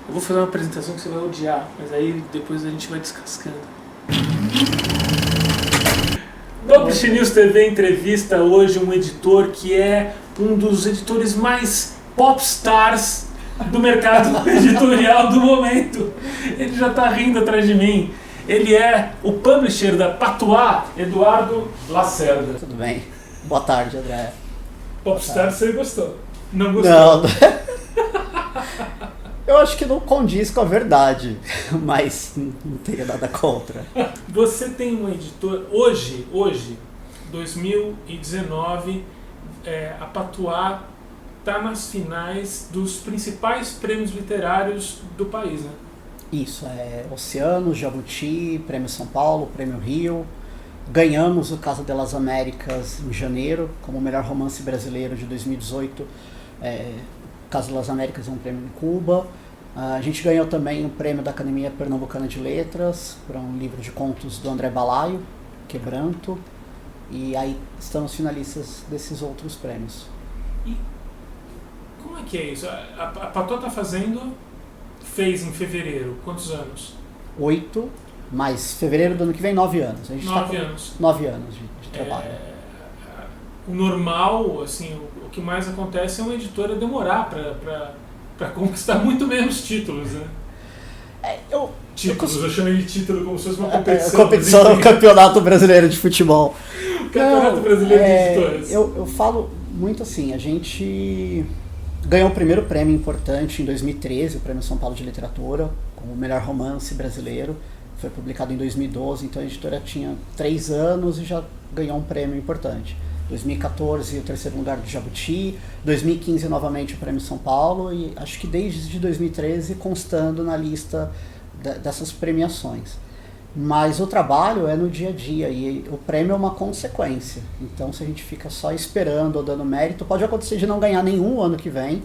Eu vou fazer uma apresentação que você vai odiar, mas aí depois a gente vai descascando. Publish News TV entrevista hoje um editor que é um dos editores mais popstars do mercado editorial do momento. Ele já está rindo atrás de mim. Ele é o publisher da Patois, Eduardo Lacerda. Tudo bem. Boa tarde, André. Popstar você gostou? Não gostou? Não. Eu acho que não condiz com a verdade, mas não teria nada contra. Você tem um editor, hoje 2019, a Patois está nas finais dos principais prêmios literários do país, né? Isso, Oceano, Jabuti, Prêmio São Paulo, Prêmio Rio. Ganhamos o Casa das Américas em janeiro, como o melhor romance brasileiro de 2018. Casa das Américas é um prêmio em Cuba. A gente ganhou também o prêmio da Academia Pernambucana de Letras para um livro de contos do André Balaio, Quebranto. E aí estamos finalistas desses outros prêmios. E como é que é isso? A Patois fez em fevereiro, quantos anos? 8, mas fevereiro do ano que vem 9 anos. A gente 9 anos. 9 anos de trabalho. O normal, assim, o que mais acontece é uma editora demorar para conquistar muito menos títulos, né? Eu chamei de título como se fosse uma competição. Competição do Campeonato Brasileiro de Futebol. Campeonato Brasileiro de Editoras. Eu falo muito assim, a gente ganhou o primeiro prêmio importante em 2013, o Prêmio São Paulo de Literatura, como o melhor romance brasileiro. Foi publicado em 2012, então a editora tinha 3 anos e já ganhou um prêmio importante. 2014 o terceiro lugar do Jabuti, 2015 novamente o Prêmio São Paulo e acho que desde 2013 constando na lista dessas premiações. Mas o trabalho é no dia a dia e o prêmio é uma consequência. Então se a gente fica só esperando ou dando mérito, pode acontecer de não ganhar nenhum ano que vem.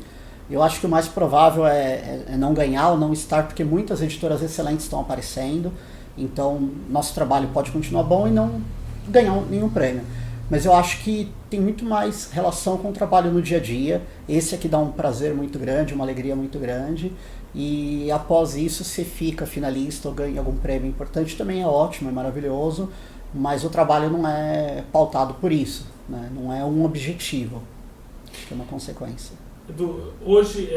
Eu acho que o mais provável é não ganhar ou não estar, porque muitas editoras excelentes estão aparecendo. Então nosso trabalho pode continuar bom e não ganhar nenhum prêmio. Mas eu acho que tem muito mais relação com o trabalho no dia a dia. Esse aqui dá um prazer muito grande, uma alegria muito grande. E após isso, se fica finalista ou ganha algum prêmio importante, também é ótimo, é maravilhoso. Mas o trabalho não é pautado por isso, né? Não é um objetivo. Acho que é uma consequência. Edu, hoje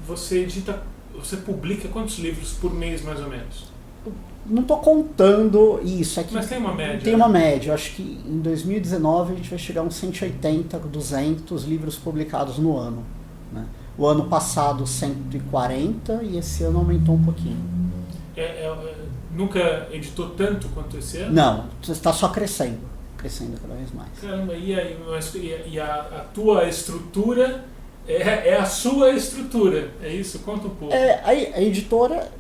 você publica quantos livros por mês, mais ou menos? Não estou contando isso aqui. Mas tem uma média. Tem uma média. Eu acho que em 2019 a gente vai chegar a uns 180, 200 livros publicados no ano, né? O ano passado 140 e esse ano aumentou um pouquinho. Nunca editou tanto quanto esse ano? Não, está só crescendo cada vez mais. Caramba, e a tua estrutura é a sua estrutura, é isso? Conta um pouco. A editora...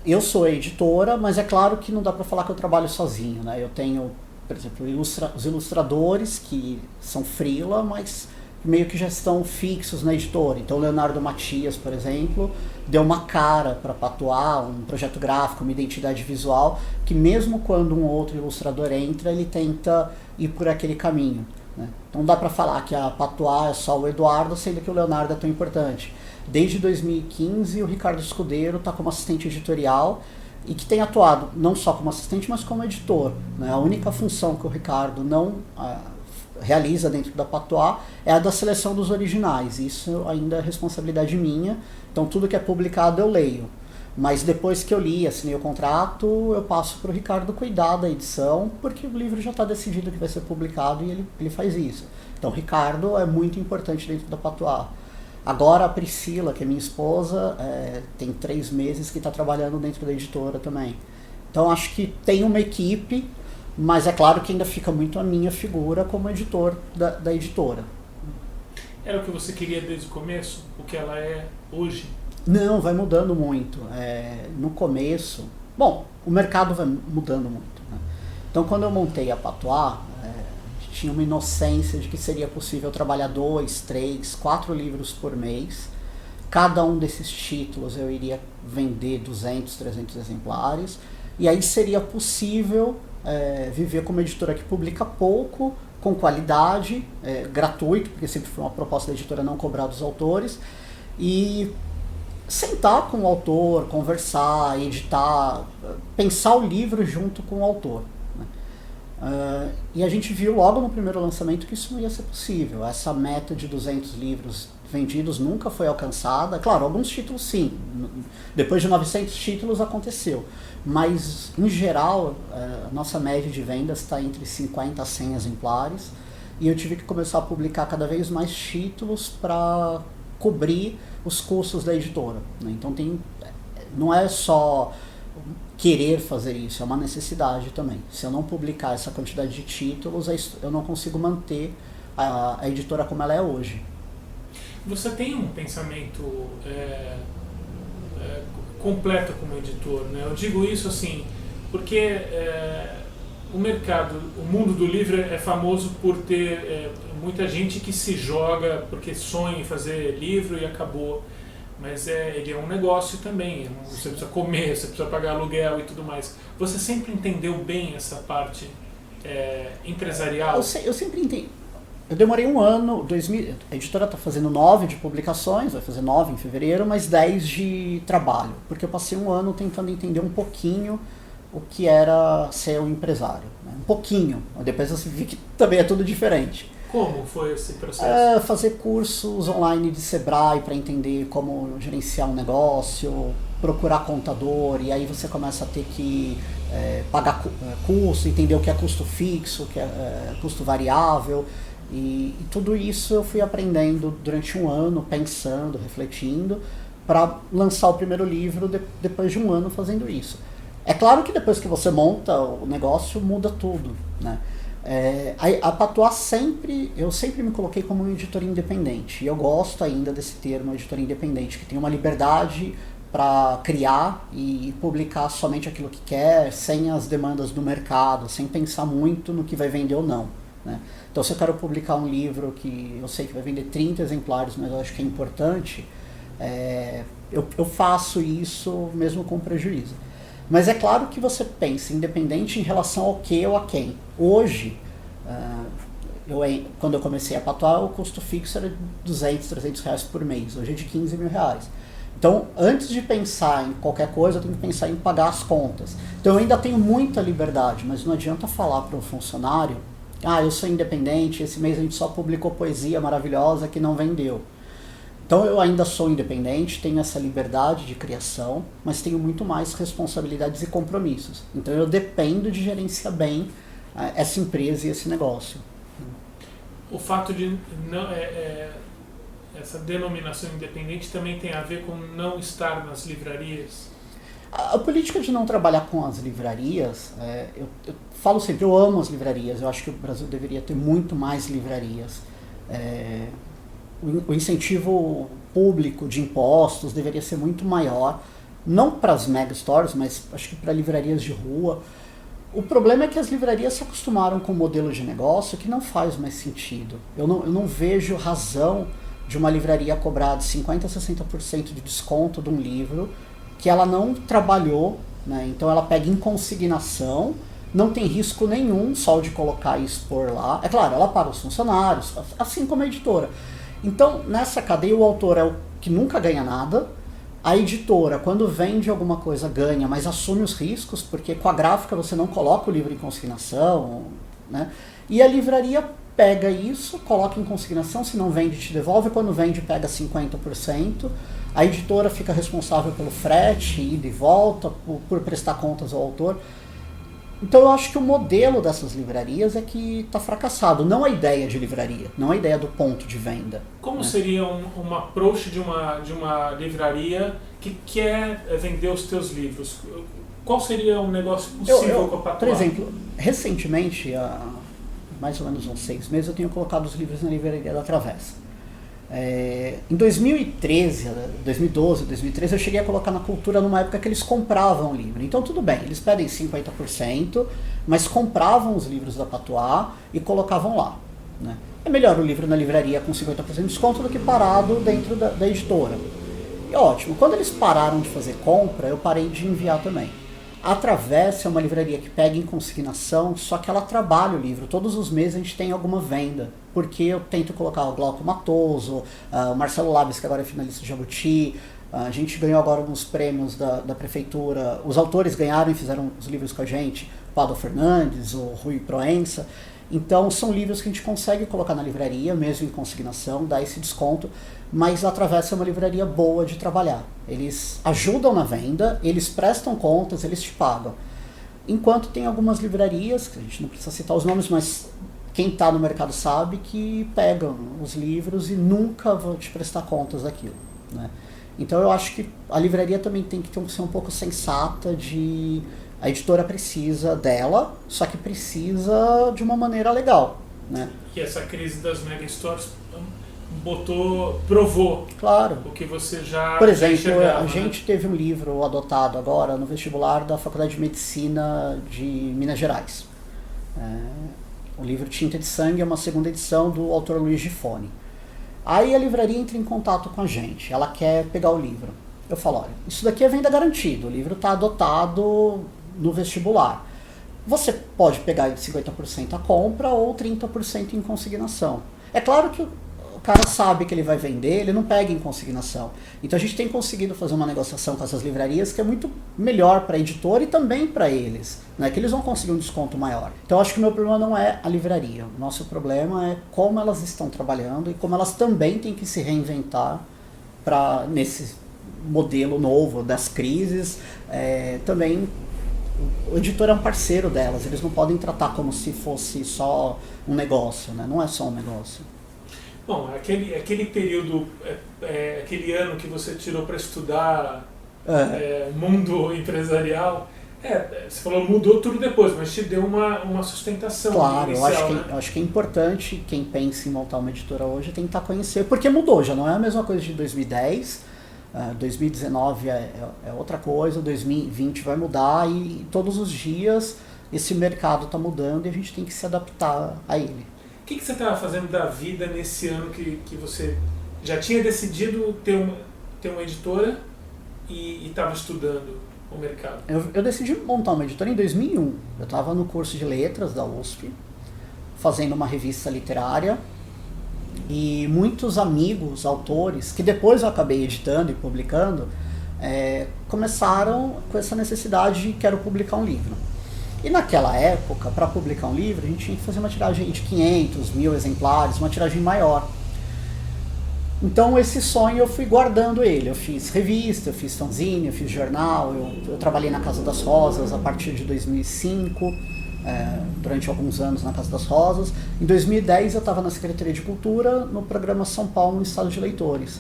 Eu sou a editora, mas é claro que não dá para falar que eu trabalho sozinho, né? Eu tenho, por exemplo, os ilustradores que são freela, mas meio que já estão fixos na editora. Então, o Leonardo Matias, por exemplo, deu uma cara para Patois, um projeto gráfico, uma identidade visual, que mesmo quando um outro ilustrador entra, ele tenta ir por aquele caminho, né? Então, não dá para falar que a Patois é só o Eduardo, sendo que o Leonardo é tão importante. Desde 2015, o Ricardo Escudeiro está como assistente editorial e que tem atuado não só como assistente, mas como editor, né? A única função que o Ricardo não realiza dentro da Patois é a da seleção dos originais. Isso ainda é responsabilidade minha, então tudo que é publicado eu leio. Mas depois que eu li, assinei o contrato, eu passo para o Ricardo cuidar da edição, porque o livro já está decidido que vai ser publicado e ele faz isso. Então o Ricardo é muito importante dentro da Patois. Agora a Priscila, que é minha esposa, tem 3 meses que está trabalhando dentro da editora também. Então acho que tem uma equipe, mas é claro que ainda fica muito a minha figura como editor da editora. Era o que você queria desde o começo? O que ela é hoje? Não, vai mudando muito. No começo... Bom, o mercado vai mudando muito, né? Então quando eu montei a Patois, tinha uma inocência de que seria possível trabalhar 2, 3, 4 livros por mês. Cada um desses títulos eu iria vender 200, 300 exemplares. E aí seria possível viver como editora que publica pouco, com qualidade, gratuito, porque sempre foi uma proposta da editora não cobrar dos autores. E sentar com o autor, conversar, editar, pensar o livro junto com o autor. Né? E a gente viu logo no primeiro lançamento que isso não ia ser possível. Essa meta de 200 livros vendidos nunca foi alcançada. Claro, alguns títulos sim. Depois de 900 títulos aconteceu. Mas, em geral, a nossa média de vendas está entre 50 a 100 exemplares. E eu tive que começar a publicar cada vez mais títulos para cobrir os custos da editora. Né? Então não é só querer fazer isso, é uma necessidade também. Se eu não publicar essa quantidade de títulos, eu não consigo manter a editora como ela é hoje. Você tem um pensamento completo como editor, né? Eu digo isso assim, porque o mercado, o mundo do livro é famoso por ter muita gente que se joga porque sonha em fazer livro e acabou. Mas ele é um negócio também, você precisa comer, você precisa pagar aluguel e tudo mais. Você sempre entendeu bem essa parte empresarial? Eu sempre entendi. Eu demorei um ano, a editora está fazendo 9 de publicações, vai fazer 9 em fevereiro, mas 10 de trabalho. Porque eu passei um ano tentando entender um pouquinho o que era ser um empresário. Né? Um pouquinho, depois eu vi que também é tudo diferente. Como foi esse processo? Fazer cursos online de Sebrae para entender como gerenciar um negócio, procurar contador, e aí você começa a ter que pagar custo, entender o que é custo fixo, o que é custo variável, e tudo isso eu fui aprendendo durante um ano, pensando, refletindo, para lançar o primeiro livro depois de um ano fazendo isso. É claro que depois que você monta o negócio, muda tudo, né? A Patois eu sempre me coloquei como um editor independente, e eu gosto ainda desse termo, editor independente, que tem uma liberdade para criar e publicar somente aquilo que quer, sem as demandas do mercado, sem pensar muito no que vai vender ou não. Né? Então, se eu quero publicar um livro que eu sei que vai vender 30 exemplares, mas eu acho que é importante, eu faço isso mesmo com prejuízo. Mas é claro que você pensa independente em relação ao que ou a quem. Hoje, quando eu comecei a Patois, o custo fixo era de 200, 300 reais por mês. Hoje é de 15 mil reais. Então, antes de pensar em qualquer coisa, eu tenho que pensar em pagar as contas. Então, eu ainda tenho muita liberdade, mas não adianta falar para um funcionário: eu sou independente, esse mês a gente só publicou poesia maravilhosa que não vendeu. Então eu ainda sou independente, tenho essa liberdade de criação, mas tenho muito mais responsabilidades e compromissos. Então eu dependo de gerenciar bem essa empresa e esse negócio. O fato de essa denominação independente também tem a ver com não estar nas livrarias? A política de não trabalhar com as livrarias, eu falo sempre, eu amo as livrarias, eu acho que o Brasil deveria ter muito mais livrarias. O incentivo público de impostos deveria ser muito maior, não para as megastores, mas acho que para livrarias de rua. O problema é que as livrarias se acostumaram com um modelo de negócio que não faz mais sentido. Eu não vejo razão de uma livraria cobrar de 50% a 60% de desconto de um livro que ela não trabalhou, né? Então ela pega em consignação, não tem risco nenhum só de colocar e expor lá. É claro, ela paga os funcionários, assim como a editora. Então, nessa cadeia, o autor é o que nunca ganha nada, a editora, quando vende alguma coisa, ganha, mas assume os riscos, porque com a gráfica você não coloca o livro em consignação, né? E a livraria pega isso, coloca em consignação, se não vende, te devolve, quando vende, pega 50%, a editora fica responsável pelo frete, ida e volta, por prestar contas ao autor. Então eu acho que o modelo dessas livrarias é que está fracassado, não a ideia de livraria, não a ideia do ponto de venda. Como seria uma approach de uma livraria que quer vender os teus livros? Qual seria um negócio possível com a Patois? Por exemplo, recentemente, há mais ou menos uns 6 meses, eu tenho colocado os livros na livraria da Travessa. Em 2013, 2012, 2013, eu cheguei a colocar na Cultura numa época que eles compravam o livro. Então tudo bem, eles pedem 50%, mas compravam os livros da Patois e colocavam lá. Né? É melhor o livro na livraria com 50% de desconto do que parado dentro da editora. E ótimo, quando eles pararam de fazer compra, eu parei de enviar também. A Travessa é uma livraria que pega em consignação, só que ela trabalha o livro. Todos os meses a gente tem alguma venda, porque eu tento colocar o Glauco Matoso, o Marcelo Labes, que agora é finalista de Jabuti, A gente ganhou agora alguns prêmios da prefeitura, os autores ganharam e fizeram os livros com a gente, o Pado Fernandes, o Rui Proença. Então são livros que a gente consegue colocar na livraria, mesmo em consignação, dá esse desconto, mas a Travessa é uma livraria boa de trabalhar. Eles ajudam na venda, eles prestam contas, eles te pagam. Enquanto tem algumas livrarias, que a gente não precisa citar os nomes, mas quem está no mercado sabe, que pegam os livros e nunca vão te prestar contas daquilo, né? Então eu acho que a livraria também tem que ser um pouco sensata de... A editora precisa dela, só que precisa de uma maneira legal, né? E essa crise das mega stores provou, claro, o que você já por exemplo, enxergava, a gente teve um livro adotado agora no vestibular da Faculdade de Medicina de Minas Gerais. O livro Tinta de Sangue é uma segunda edição do autor Luiz Gifone. Aí a livraria entra em contato com a gente, ela quer pegar o livro. Eu falo, olha, isso daqui é venda garantida, o livro está adotado no vestibular. Você pode pegar em 50% a compra ou 30% em consignação. É claro que o cara sabe que ele vai vender, ele não pega em consignação. Então a gente tem conseguido fazer uma negociação com essas livrarias que é muito melhor para a editora e também para eles, né? Que eles vão conseguir um desconto maior. Então acho que o meu problema não é a livraria. O nosso problema é como elas estão trabalhando e como elas também têm que se reinventar para nesse modelo novo das crises. Também o editor é um parceiro delas, eles não podem tratar como se fosse só um negócio, né? Não é só um negócio. Bom, aquele período, aquele ano que você tirou para estudar mundo empresarial, você falou mudou tudo depois, mas te deu uma sustentação. Claro, inicial, eu acho que é importante quem pensa em montar uma editora hoje tentar conhecer, porque mudou, já não é a mesma coisa de 2010, 2019 é outra coisa, 2020 vai mudar e todos os dias esse mercado está mudando e a gente tem que se adaptar a ele. O que você estava fazendo da vida nesse ano que você já tinha decidido ter uma editora e estava estudando o mercado? Eu decidi montar uma editora em 2001. Eu estava no curso de letras da USP, fazendo uma revista literária, e muitos amigos, autores, que depois eu acabei editando e publicando, começaram com essa necessidade de quero publicar um livro. E naquela época, para publicar um livro, a gente tinha que fazer uma tiragem de 500, 1000 exemplares, uma tiragem maior. Então esse sonho eu fui guardando ele. Eu fiz revista, eu fiz fanzine, eu fiz jornal, eu trabalhei na Casa das Rosas a partir de 2005, durante alguns anos na Casa das Rosas. Em 2010 eu estava na Secretaria de Cultura, no programa São Paulo no Estado de Leitores,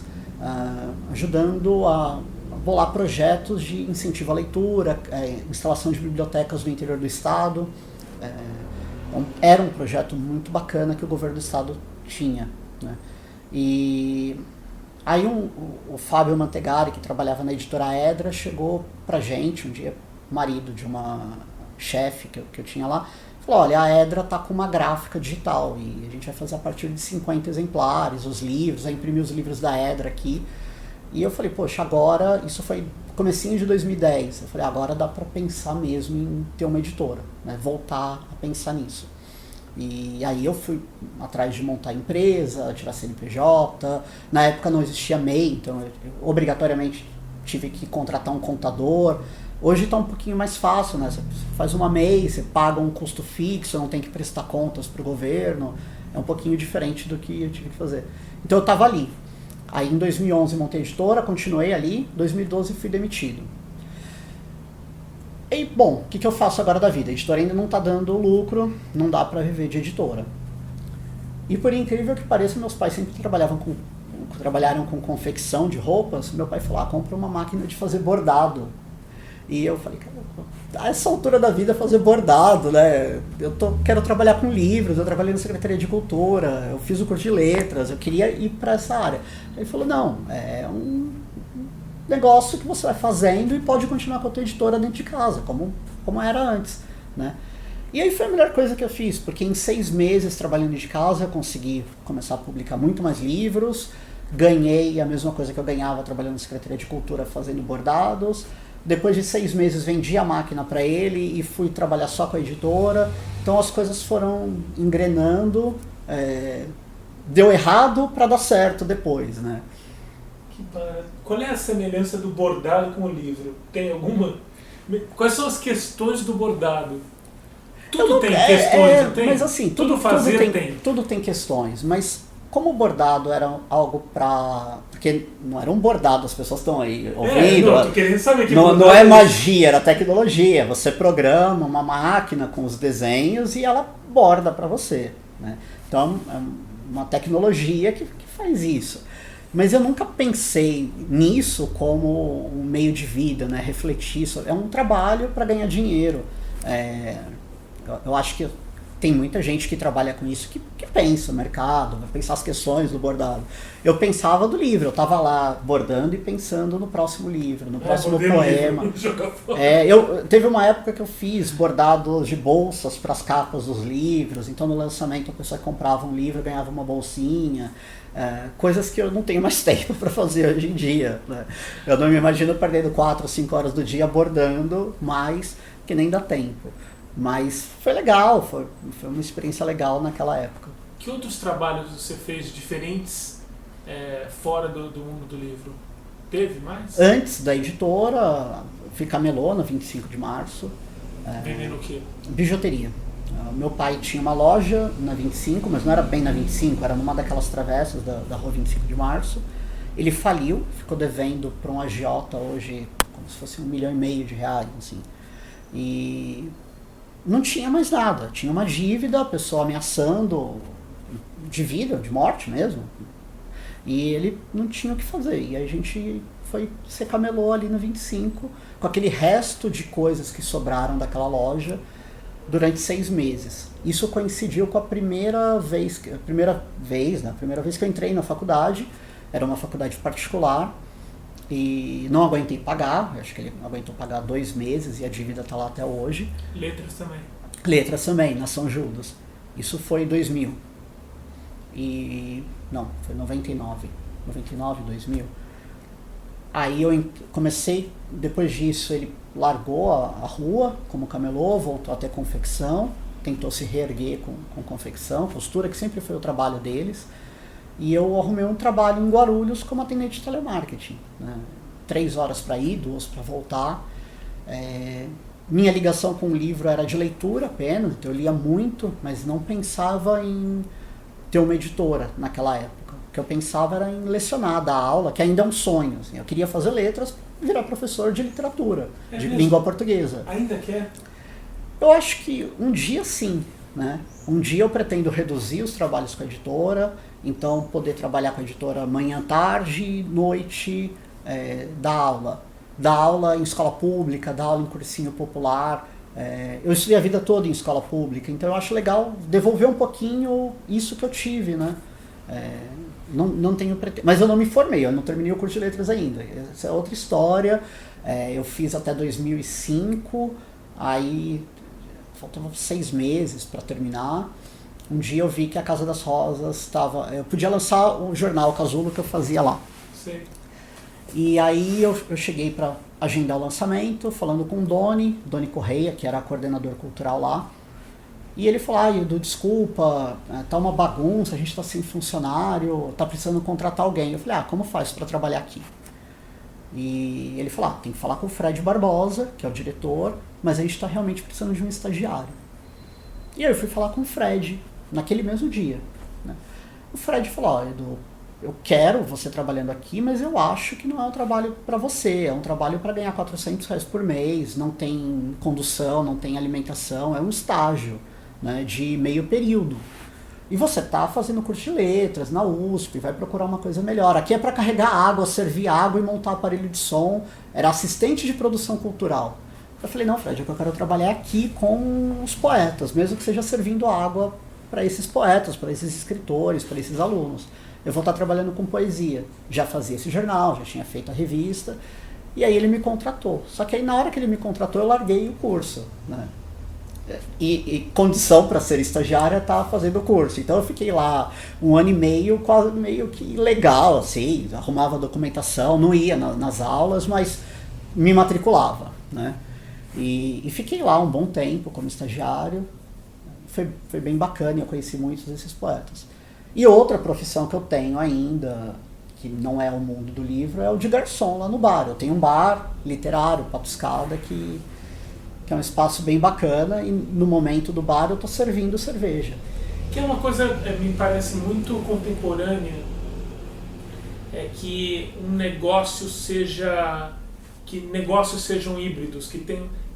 ajudando a bolar projetos de incentivo à leitura, instalação de bibliotecas no interior do estado. Era um projeto muito bacana que o governo do estado tinha, né? E aí o Fábio Mantegari, que trabalhava na editora Edra, chegou pra gente um dia, marido de uma chefe que eu tinha lá, falou, olha, a Edra tá com uma gráfica digital e a gente vai fazer a partir de 50 exemplares, os livros, vai imprimir os livros da Edra aqui. E eu falei, poxa, agora, isso foi comecinho de 2010, eu falei, agora dá para pensar mesmo em ter uma editora, né? Voltar a pensar nisso. E aí eu fui atrás de montar empresa, tirar CNPJ, na época não existia MEI, então eu obrigatoriamente tive que contratar um contador. Hoje está um pouquinho mais fácil, né? Você faz uma MEI, você paga um custo fixo, não tem que prestar contas para o governo, é um pouquinho diferente do que eu tive que fazer. Então eu estava ali. Aí em 2011 montei a editora, continuei ali, em 2012 fui demitido. E bom, o que eu faço agora da vida? A editora ainda não está dando lucro, não dá para viver de editora. E por incrível que pareça, meus pais sempre trabalharam com confecção de roupas. Meu pai falou, compra uma máquina de fazer bordado. E eu falei, cara, a essa altura da vida fazer bordado, né? Quero trabalhar com livros, eu trabalhei na Secretaria de Cultura, eu fiz o curso de letras, eu queria ir para essa área. Ele falou, não, é um negócio que você vai fazendo e pode continuar com a tua editora dentro de casa, como era antes, né? E aí foi a melhor coisa que eu fiz, porque em 6 meses trabalhando de casa eu consegui começar a publicar muito mais livros, ganhei a mesma coisa que eu ganhava trabalhando na Secretaria de Cultura fazendo bordados. Depois de 6 meses vendi a máquina para ele e fui trabalhar só com a editora. Então as coisas foram engrenando, deu errado para dar certo depois, né? Qual é a semelhança do bordado com o livro? Tem alguma? Quais são as questões do bordado? Tudo tem questões, não tem? Mas assim, tudo tem. Tudo tem questões, mas como o bordado era algo para... Porque não era um bordado, as pessoas estão aí ouvindo. Não, tô querendo saber que não é magia, era tecnologia. Você programa uma máquina com os desenhos e ela borda para você, né? Então, é uma tecnologia que faz isso. Mas eu nunca pensei nisso como um meio de vida, né? Refletir isso. É um trabalho para ganhar dinheiro. Eu acho que tem muita gente que trabalha com isso que pensa o mercado, vai pensar as questões do bordado. Eu pensava do livro, eu estava lá bordando e pensando no próximo livro, no próximo poema. Teve uma época que eu fiz bordados de bolsas para as capas dos livros, então no lançamento a pessoa comprava um livro e ganhava uma bolsinha. Coisas que eu não tenho mais tempo para fazer hoje em dia, né? Eu não me imagino perdendo 4 ou 5 horas do dia bordando mais, que nem dá tempo. Mas foi legal, foi uma experiência legal naquela época. Que outros trabalhos você fez diferentes fora do mundo do livro? Teve mais? Antes da editora, fui camelô na 25 de março. Vendendo o quê? Bijuteria. Meu pai tinha uma loja na 25, mas não era bem na 25, era numa daquelas travessas da rua 25 de março. Ele faliu, ficou devendo para um agiota hoje, como se fosse R$1,5 milhão, assim. E não tinha mais nada, tinha uma dívida, a pessoa ameaçando de vida, de morte mesmo. E ele não tinha o que fazer. E aí a gente foi ser camelô ali no 25, com aquele resto de coisas que sobraram daquela loja, durante 6 meses. Isso coincidiu com a primeira vez que eu entrei na faculdade. Era uma faculdade particular e não aguentei pagar. Acho que ele aguentou pagar 2 meses e a dívida está lá até hoje. Letras também? Letras também, na São Judas. Isso foi em 2000. Não, foi 99, 2000. Aí eu comecei, depois disso ele largou a rua como camelô, voltou a ter confecção, tentou se reerguer com confecção, costura, que sempre foi o trabalho deles. E eu arrumei um trabalho em Guarulhos como atendente de telemarketing, né? 3 horas para ir, 2 para voltar. Minha ligação com o livro era de leitura apenas, então eu lia muito, mas não pensava em ter uma editora naquela época. O que eu pensava era em lecionar, dar aula, que ainda é um sonho. Assim. Eu queria fazer letras, virar professor de literatura, de língua portuguesa. Ainda quer? Eu acho que um dia sim, né? Um dia eu pretendo reduzir os trabalhos com a editora, então poder trabalhar com a editora manhã, tarde, noite, dar aula. Dar aula em escola pública, dar aula em cursinho popular. Eu estudei a vida toda em escola pública, então eu acho legal devolver um pouquinho isso que eu tive, né? Não tenho mas eu não me formei, eu não terminei o curso de letras ainda. Essa é outra história. Eu fiz até 2005, aí faltavam 6 meses para terminar. Um dia eu vi que a Casa das Rosas estava... Eu podia lançar o jornal Casulo que eu fazia lá. Sim. E aí eu cheguei para agendar o lançamento, falando com o Doni Correia, que era coordenador cultural lá. E ele falou, Edu, desculpa, tá uma bagunça, a gente tá sem funcionário, tá precisando contratar alguém. Eu falei, como faz para trabalhar aqui? E ele falou, tem que falar com o Fred Barbosa, que é o diretor, mas a gente tá realmente precisando de um estagiário. E aí eu fui falar com o Fred, naquele mesmo dia, né? O Fred falou, Edu, eu quero você trabalhando aqui, mas eu acho que não é um trabalho para você, é um trabalho para ganhar R$400 por mês, não tem condução, não tem alimentação, é um estágio, né, de meio período. E você tá fazendo curso de letras na USP, vai procurar uma coisa melhor. Aqui é para carregar água, servir água e montar aparelho de som. Era assistente de produção cultural. Eu falei, não, Fred, eu quero trabalhar aqui com os poetas, mesmo que seja servindo água para esses poetas, para esses escritores, para esses alunos. Eu vou estar trabalhando com poesia. Já fazia esse jornal, já tinha feito a revista. E aí ele me contratou. Só que aí na hora que ele me contratou, eu larguei o curso, né? E condição para ser estagiária estava fazendo o curso. Então eu fiquei lá 1 ano e meio, quase meio que legal, assim, arrumava documentação, não ia nas aulas, mas me matriculava, né? E fiquei lá um bom tempo como estagiário. Foi bem bacana, eu conheci muitos desses poetas. E outra profissão que eu tenho ainda, que não é o mundo do livro, é o de garçom lá no bar. Eu tenho um bar literário, Patuscada, que é um espaço bem bacana, e no momento do bar eu estou servindo cerveja. Que é uma coisa, me parece muito contemporânea, é que que negócios sejam híbridos,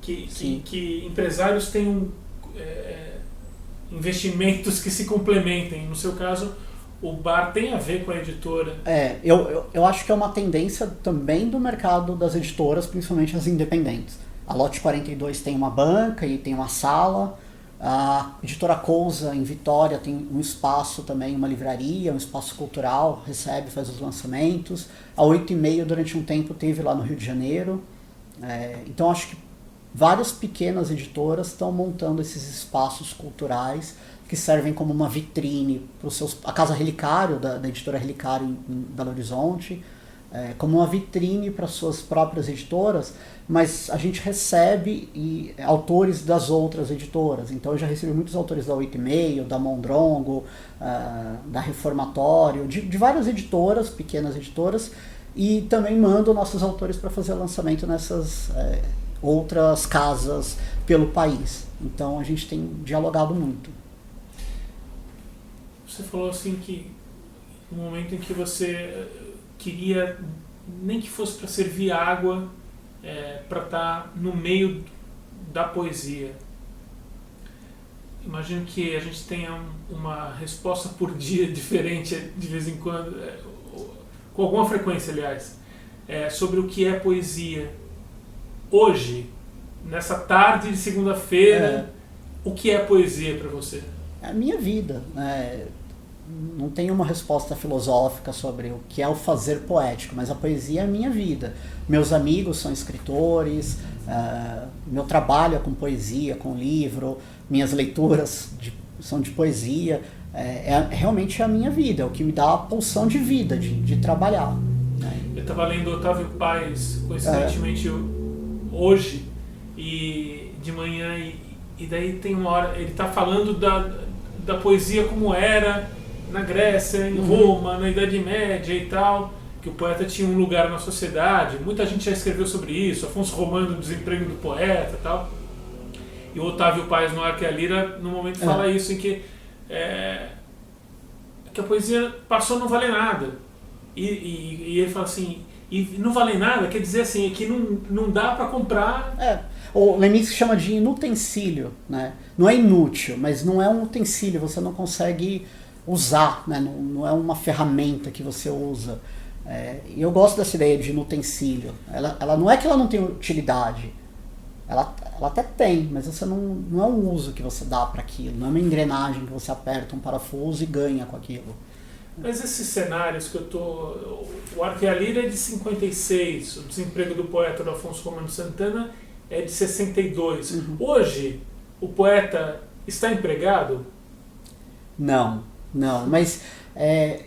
que empresários tenham investimentos que se complementem. No seu caso, o bar tem a ver com a editora. Eu acho que é uma tendência também do mercado das editoras, principalmente as independentes. A Lote 42 tem uma banca e tem uma sala. A editora Cousa, em Vitória, tem um espaço também, uma livraria, um espaço cultural, recebe, faz os lançamentos. A 8,5 durante um tempo teve lá no Rio de Janeiro. Então acho que várias pequenas editoras estão montando esses espaços culturais que servem como uma vitrine para a Casa Relicário, da editora Relicário em Belo Horizonte, como uma vitrine para suas próprias editoras, mas a gente recebe autores das outras editoras. Então eu já recebi muitos autores da 8,5, da Mondrongo, da Reformatório, de várias editoras, pequenas editoras, e também mando nossos autores para fazer lançamento nessas outras casas pelo país. Então a gente tem dialogado muito. Você falou assim que no momento em que você queria, nem que fosse para servir água, para estar no meio da poesia. Imagino que a gente tenha uma resposta por dia diferente de vez em quando, com alguma frequência, aliás, sobre o que é poesia. Hoje, nessa tarde de segunda-feira, o que é poesia para você? É a minha vida. Não tenho uma resposta filosófica sobre o que é o fazer poético, mas a poesia é a minha vida. Meus amigos são escritores, meu trabalho é com poesia, com livro, minhas leituras são de poesia. Realmente é a minha vida, é o que me dá a pulsão de vida, de trabalhar. Eu estava lendo Otávio Paz, coincidentemente hoje, e de manhã, e daí tem uma hora, ele está falando da poesia como era na Grécia, em Roma, na Idade Média e tal, que o poeta tinha um lugar na sociedade. Muita gente já escreveu sobre isso, Afonso Romano, o desemprego do poeta e tal. E o Otávio Paz, no Arco e a Lira, no momento fala isso, em que a poesia passou a não valer nada. E ele fala assim, e não vale nada, quer dizer assim, que não dá para comprar. O Leminski chama de inutensílio, né? Não é inútil, mas não é um utensílio, você não consegue usar, né? Não é uma ferramenta que você usa. E eu gosto dessa ideia de inutensílio. Ela não é que ela não tem utilidade, ela até tem, mas você não é um uso que você dá para aquilo, não é uma engrenagem que você aperta um parafuso e ganha com aquilo. Mas esses cenários que eu tô... O Arco e a Lira é de 56, o Desemprego do Poeta do Afonso Romano Santana é de 62. Hoje, o poeta está empregado? Não, mas é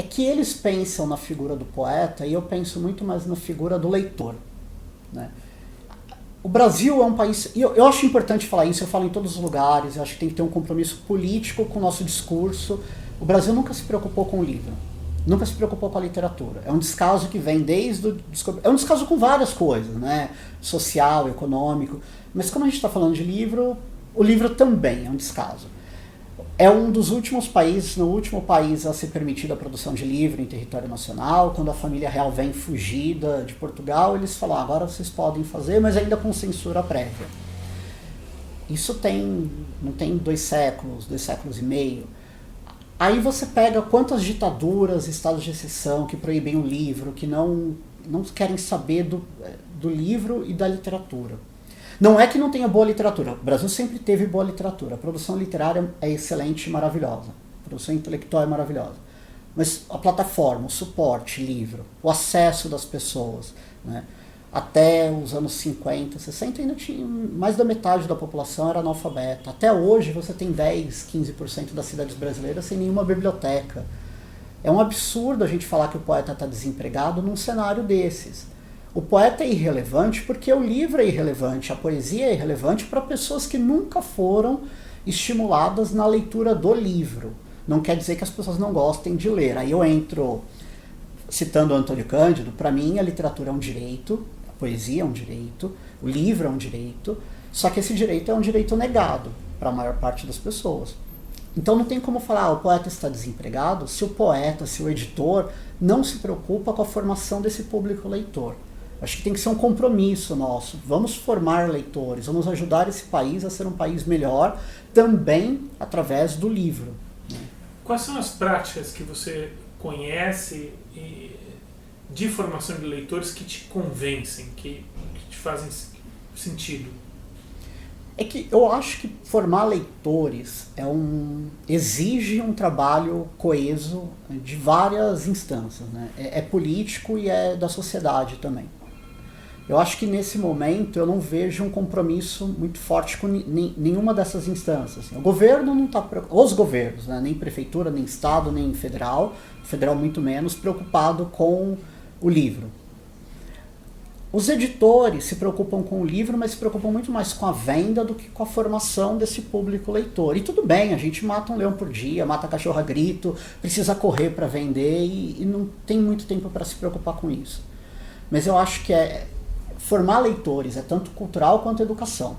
que eles pensam na figura do poeta e eu penso muito mais na figura do leitor, né? O Brasil é um país... Eu acho importante falar isso, eu falo em todos os lugares, eu acho que tem que ter um compromisso político com o nosso discurso. O Brasil nunca se preocupou com o livro, nunca se preocupou com a literatura. É um descaso que vem desde o... É um descaso com várias coisas, né? Social, econômico. Mas quando a gente está falando de livro, o livro também é um descaso. É um dos últimos países, no último país a ser permitida a produção de livro em território nacional. Quando a família real vem fugida de Portugal, eles falam, agora vocês podem fazer, mas ainda com censura prévia. Isso não tem 2 séculos e meio. Aí você pega quantas ditaduras, estados de exceção que proíbem o livro, que não querem saber do livro e da literatura. Não é que não tenha boa literatura, o Brasil sempre teve boa literatura, a produção literária é excelente e maravilhosa, a produção intelectual é maravilhosa. Mas a plataforma, o suporte, livro, o acesso das pessoas, né? Até os anos 50, 60 ainda tinha mais da metade da população era analfabeta. Até hoje você tem 10, 15% das cidades brasileiras sem nenhuma biblioteca. É um absurdo a gente falar que o poeta está desempregado num cenário desses. O poeta é irrelevante porque o livro é irrelevante, a poesia é irrelevante para pessoas que nunca foram estimuladas na leitura do livro. Não quer dizer que as pessoas não gostem de ler. Aí eu entro citando o Antônio Cândido, para mim a literatura é um direito, a poesia é um direito, o livro é um direito, só que esse direito é um direito negado para a maior parte das pessoas. Então não tem como falar, o poeta está desempregado, se o poeta, se o editor não se preocupa com a formação desse público leitor. Acho que tem que ser um compromisso nosso. Vamos formar leitores, vamos ajudar esse país a ser um país melhor, também através do livro. Quais são as práticas que você conhece de formação de leitores que te convencem, que te fazem sentido? É que eu acho que formar leitores exige um trabalho coeso de várias instâncias, né? É político e é da sociedade também. Eu acho que nesse momento eu não vejo um compromisso muito forte com nenhuma dessas instâncias. O governo não está preocupado, os governos, né? Nem prefeitura, nem estado, nem federal muito menos, preocupado com o livro. Os editores se preocupam com o livro, mas se preocupam muito mais com a venda do que com a formação desse público leitor. E tudo bem, a gente mata um leão por dia, mata cachorro a grito, precisa correr para vender e não tem muito tempo para se preocupar com isso. Mas eu acho que formar leitores é tanto cultural quanto educação.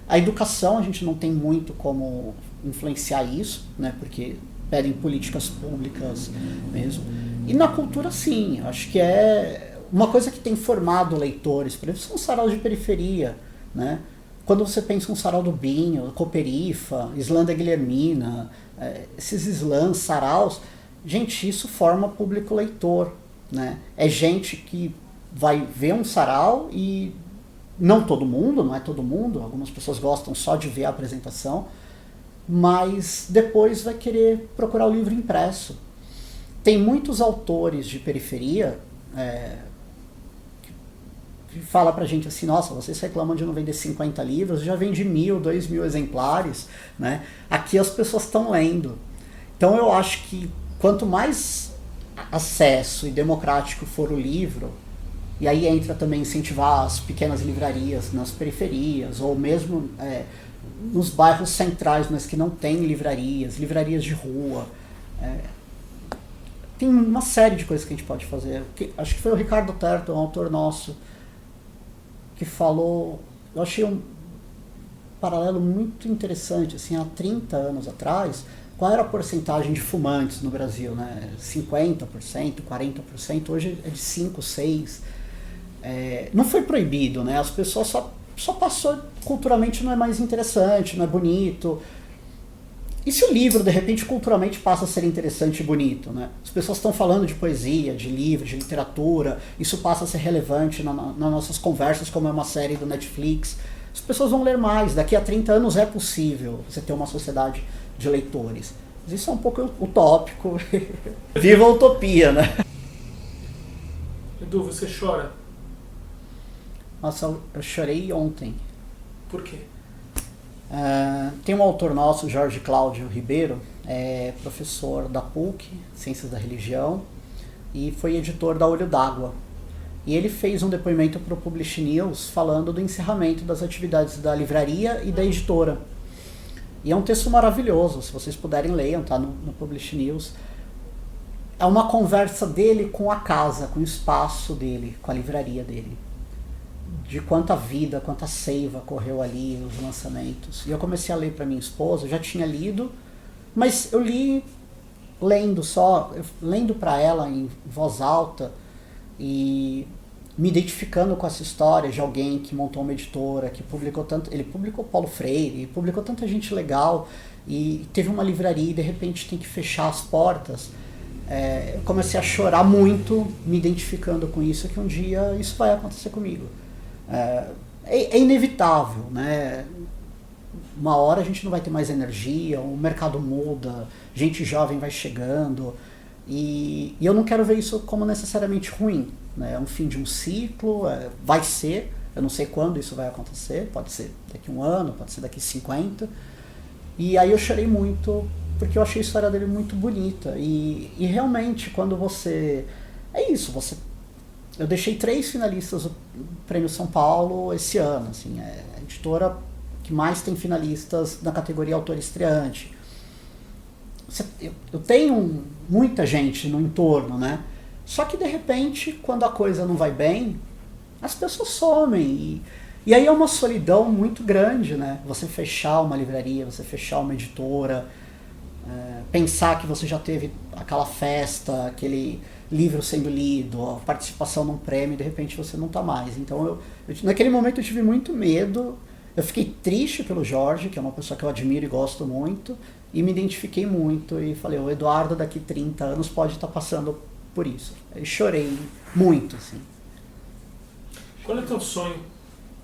A educação a gente não tem muito como influenciar isso, né, porque pedem políticas públicas mesmo. E na cultura sim, acho que uma coisa que tem formado leitores, por exemplo, são os saraus de periferia, né? Quando você pensa um sarau do Binho, Cooperifa, Islã da Guilhermina, esses slams, saraus, gente, isso forma público leitor, né? É gente que vai ver um sarau e não todo mundo, não é todo mundo, algumas pessoas gostam só de ver a apresentação, mas depois vai querer procurar o livro impresso. Tem muitos autores de periferia que fala pra gente assim, nossa, vocês reclamam de não vender 50 livros, já vende 1.000, 2.000 exemplares, né? Aqui as pessoas estão lendo. Então eu acho que quanto mais acesso e democrático for o livro, e aí entra também incentivar as pequenas livrarias nas periferias, ou mesmo nos bairros centrais, mas que não tem livrarias de rua. Tem uma série de coisas que a gente pode fazer. Acho que foi o Ricardo Terto, um autor nosso, que falou, eu achei um paralelo muito interessante, assim, há 30 anos atrás, qual era a porcentagem de fumantes no Brasil, né? 50%, 40%, hoje é de 5%, 6%. Não foi proibido, né? As pessoas só passou, culturalmente não é mais interessante, não é bonito. E se o livro, de repente, culturalmente passa a ser interessante e bonito, né? As pessoas estão falando de poesia, de livro, de literatura, isso passa a ser relevante nas nossas conversas, como é uma série do Netflix. As pessoas vão ler mais, daqui a 30 anos é possível você ter uma sociedade de leitores. Mas isso é um pouco utópico. Viva a utopia, né? Edu, você chora? Nossa, eu chorei ontem. Por quê? Tem um autor nosso, Jorge Cláudio Ribeiro, professor da PUC, Ciências da Religião, e foi editor da Olho d'Água. E ele fez um depoimento para o Publish News falando do encerramento das atividades da livraria e da editora. E é um texto maravilhoso, se vocês puderem leiam, tá no Publish News. É uma conversa dele com a casa, com o espaço dele, com a livraria dele. De quanta vida, quanta seiva correu ali nos lançamentos. E eu comecei a ler para minha esposa, eu já tinha lido, mas eu li lendo para ela em voz alta e me identificando com essa história de alguém que montou uma editora, que publicou tanto, ele publicou Paulo Freire, publicou tanta gente legal e teve uma livraria e de repente tem que fechar as portas. Eu comecei a chorar muito me identificando com isso, que um dia isso vai acontecer comigo. É inevitável, né? Uma hora a gente não vai ter mais energia, o mercado muda, gente jovem vai chegando e eu não quero ver isso como necessariamente ruim, né? É um fim de um ciclo, vai ser, eu não sei quando isso vai acontecer, pode ser daqui a 1 ano, pode ser daqui a 50, e aí eu chorei muito porque eu achei a história dele muito bonita e realmente quando você... Eu deixei 3 finalistas do Prêmio São Paulo esse ano, assim, a editora que mais tem finalistas na categoria autor estreante. Eu tenho muita gente no entorno, né? Só que de repente, quando a coisa não vai bem, as pessoas somem. E aí é uma solidão muito grande, né? Você fechar uma livraria, você fechar uma editora, pensar que você já teve aquela festa, aquele livro sendo lido, a participação num prêmio, e de repente você não está mais. Então naquele momento eu tive muito medo, eu fiquei triste pelo Jorge, que é uma pessoa que eu admiro e gosto muito, e me identifiquei muito e falei, o Eduardo daqui 30 anos pode estar passando por isso. Eu chorei muito, assim. Qual é o teu sonho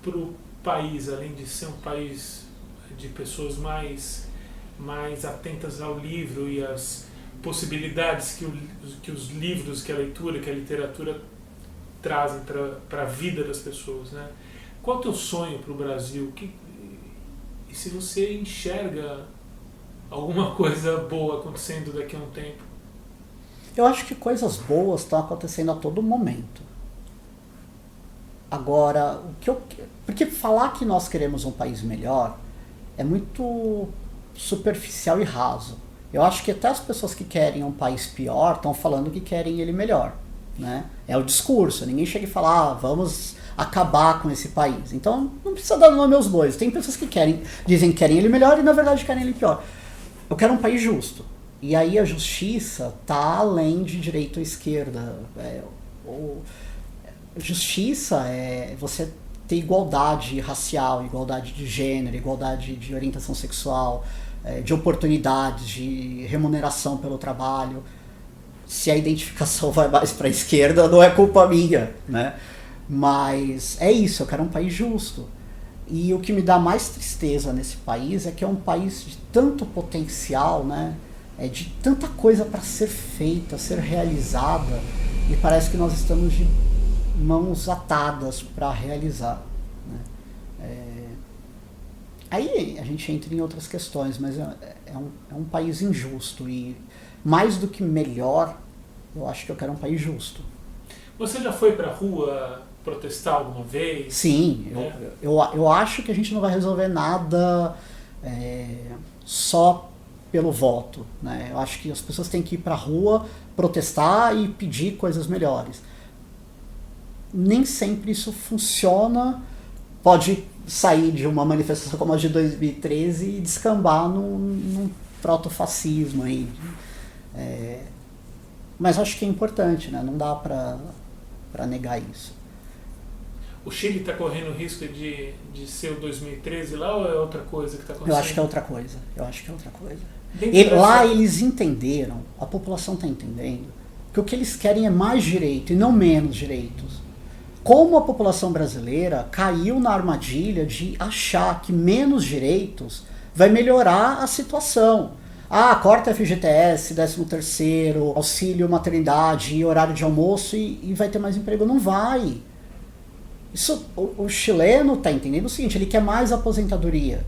para o país, além de ser um país de pessoas mais atentas ao livro e às possibilidades que os livros, que a leitura, que a literatura trazem para a vida das pessoas, né? Qual é o teu sonho para o Brasil? E se você enxerga alguma coisa boa acontecendo daqui a um tempo? Eu acho que coisas boas estão acontecendo a todo momento. Agora, porque falar que nós queremos um país melhor é muito superficial e raso. Eu acho que até as pessoas que querem um país pior estão falando que querem ele melhor, né? É o discurso, ninguém chega e fala, vamos acabar com esse país. Então não precisa dar nome aos bois. Tem pessoas que dizem que querem ele melhor e na verdade querem ele pior. Eu quero um país justo. E aí a justiça está além de direita ou esquerda. Justiça é você ter igualdade racial, igualdade de gênero, igualdade de orientação sexual, de oportunidades, de remuneração pelo trabalho. Se a identificação vai mais para a esquerda, não é culpa minha, né? Mas é isso, eu quero um país justo. E o que me dá mais tristeza nesse país é que é um país de tanto potencial, né? De tanta coisa para ser feita, ser realizada, e parece que nós estamos de mãos atadas para realizar, né? Aí a gente entra em outras questões, mas é um país injusto e mais do que melhor, eu acho que eu quero um país justo. Você já foi para a rua protestar alguma vez? Sim, eu acho que a gente não vai resolver nada só pelo voto, né? Eu acho que as pessoas têm que ir para a rua protestar e pedir coisas melhores. Nem sempre isso funciona, pode sair de uma manifestação como a de 2013 e descambar num protofascismo aí. Mas acho que é importante, né? Não dá para negar isso. O Chile está correndo o risco de ser o 2013 lá ou é outra coisa que está acontecendo? Eu acho que é outra coisa. Lá eles entenderam, a população está entendendo, que o que eles querem é mais direito e não menos direitos. Como a população brasileira caiu na armadilha de achar que menos direitos vai melhorar a situação. Corta FGTS, 13º, auxílio maternidade, horário de almoço e vai ter mais emprego. Não vai. Isso, o chileno está entendendo o seguinte, ele quer mais aposentadoria.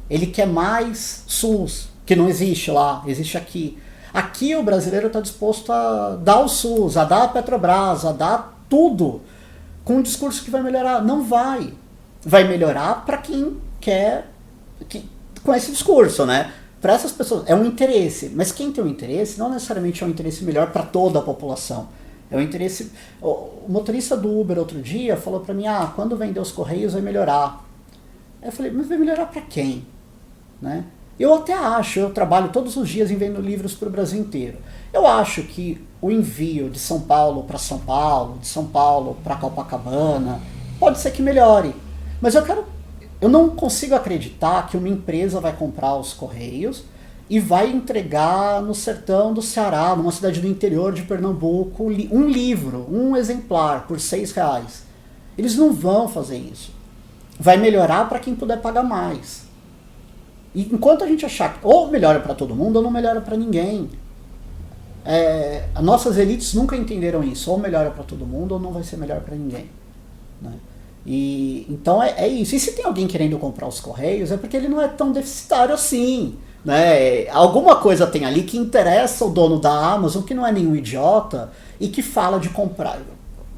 Ele quer mais SUS, que não existe lá, existe aqui. Aqui o brasileiro está disposto a dar o SUS, a dar a Petrobras, a dar tudo, com um discurso que vai melhorar. Não vai. Vai melhorar para quem quer, com esse discurso, né? Para essas pessoas, é um interesse. Mas quem tem um interesse não necessariamente é um interesse melhor para toda a população. É um interesse... O motorista do Uber outro dia falou para mim, quando vender os Correios vai melhorar. Eu falei, mas vai melhorar para quem? Né? Eu até acho, eu trabalho todos os dias enviando livros para o Brasil inteiro. Eu acho que o envio de São Paulo para São Paulo, de São Paulo para Copacabana, pode ser que melhore. Mas eu não consigo acreditar que uma empresa vai comprar os Correios e vai entregar no sertão do Ceará, numa cidade do interior de Pernambuco, um livro, um exemplar, por R$6. Eles não vão fazer isso. Vai melhorar para quem puder pagar mais. E enquanto a gente achar que ou melhora para todo mundo ou não melhora para ninguém. As nossas elites nunca entenderam isso. Ou melhora para todo mundo ou não vai ser melhor para ninguém. Né? Então é isso. E se tem alguém querendo comprar os Correios, é porque ele não é tão deficitário assim. Né? Alguma coisa tem ali que interessa o dono da Amazon, que não é nenhum idiota, e que fala de comprar.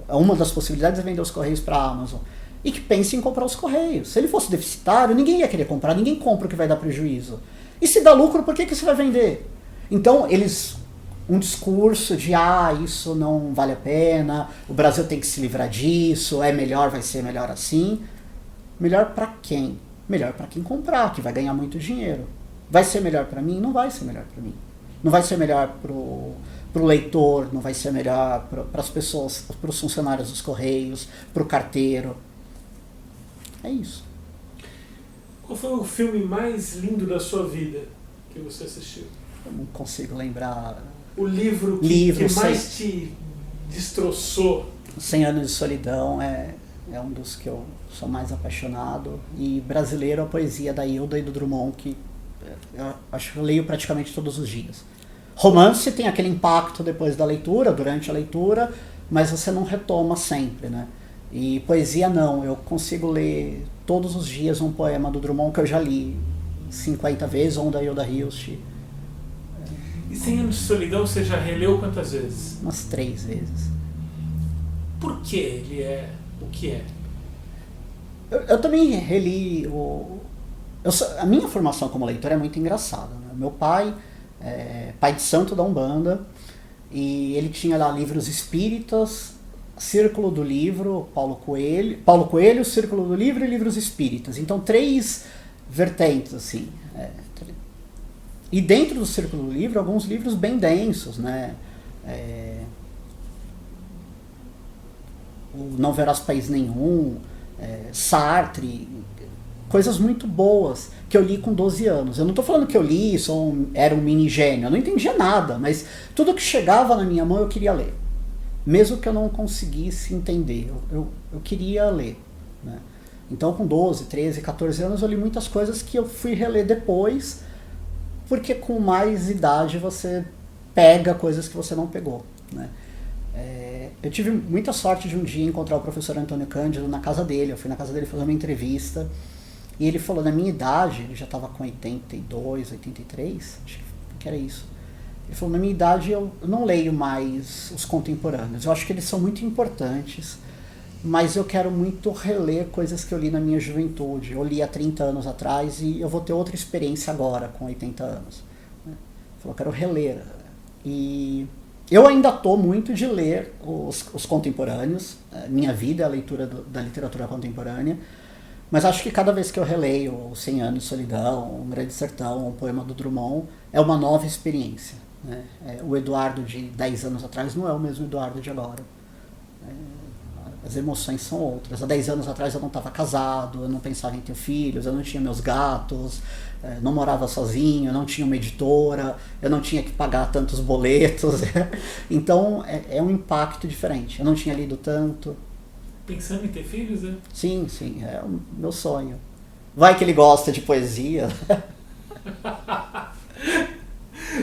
Uma das possibilidades é vender os Correios para a Amazon. E que pense em comprar os Correios. Se ele fosse deficitário, ninguém ia querer comprar, ninguém compra o que vai dar prejuízo. E se dá lucro, por que você vai vender? Então, um discurso de isso não vale a pena, o Brasil tem que se livrar disso, é melhor, vai ser melhor assim. Melhor para quem? Melhor para quem comprar, que vai ganhar muito dinheiro. Vai ser melhor para mim? Não vai ser melhor para mim. Não vai ser melhor pro leitor, não vai ser melhor para as pessoas, para os funcionários dos Correios, para o carteiro. É isso. Qual foi o filme mais lindo da sua vida que você assistiu? Eu não consigo lembrar. O livro que mais te destroçou? 100 Anos de Solidão é um dos que eu sou mais apaixonado. E brasileiro, a poesia da Hilda e do Drummond, que eu acho que eu leio praticamente todos os dias. Romance tem aquele impacto depois da leitura, durante a leitura, mas você não retoma sempre, né? E poesia não, eu consigo ler todos os dias um poema do Drummond que eu já li 50 vezes, ou um da Hilda Hilst. E 100 Anos de Solidão você já releu quantas vezes? Umas 3 vezes. Por que ele é o que é? Eu também reli a minha formação como leitor é muito engraçada, né? Meu pai é pai de santo da Umbanda, e ele tinha lá livros espíritas, Círculo do Livro, Paulo Coelho, Círculo do Livro e livros espíritas. Então 3 vertentes, assim. E dentro do Círculo do Livro, alguns livros bem densos, né? O Não Verás País Nenhum, Sartre, coisas muito boas que eu li com 12 anos. Eu não estou falando que eu li, era um mini gênio, eu não entendia nada, mas tudo que chegava na minha mão eu queria ler. Mesmo que eu não conseguisse entender, eu queria ler, né? Então com 12, 13, 14 anos eu li muitas coisas que eu fui reler depois, porque com mais idade você pega coisas que você não pegou, né? Eu tive muita sorte de um dia encontrar o professor Antônio Cândido na casa dele. Eu fui na casa dele fazer uma entrevista e ele falou, na minha idade, ele já estava com 82, 83, acho que era isso. Ele falou, na minha idade eu não leio mais os contemporâneos, eu acho que eles são muito importantes, mas eu quero muito reler coisas que eu li na minha juventude. Eu li há 30 anos atrás e eu vou ter outra experiência agora, com 80 anos. Ele falou, eu quero reler. E eu ainda estou muito de ler os contemporâneos, minha vida é a leitura da literatura contemporânea, mas acho que cada vez que eu releio o 100 Anos de Solidão, o Grande Sertão, o poema do Drummond, é uma nova experiência, né? O Eduardo de 10 anos atrás não é o mesmo Eduardo de agora. As emoções são outras. Há 10 anos atrás eu não estava casado, eu não pensava em ter filhos, eu não tinha meus gatos, não morava sozinho, eu não tinha uma editora, eu não tinha que pagar tantos boletos. Então é um impacto diferente. Eu não tinha lido tanto. Pensando em ter filhos, né? Sim, é o meu sonho. Vai que ele gosta de poesia.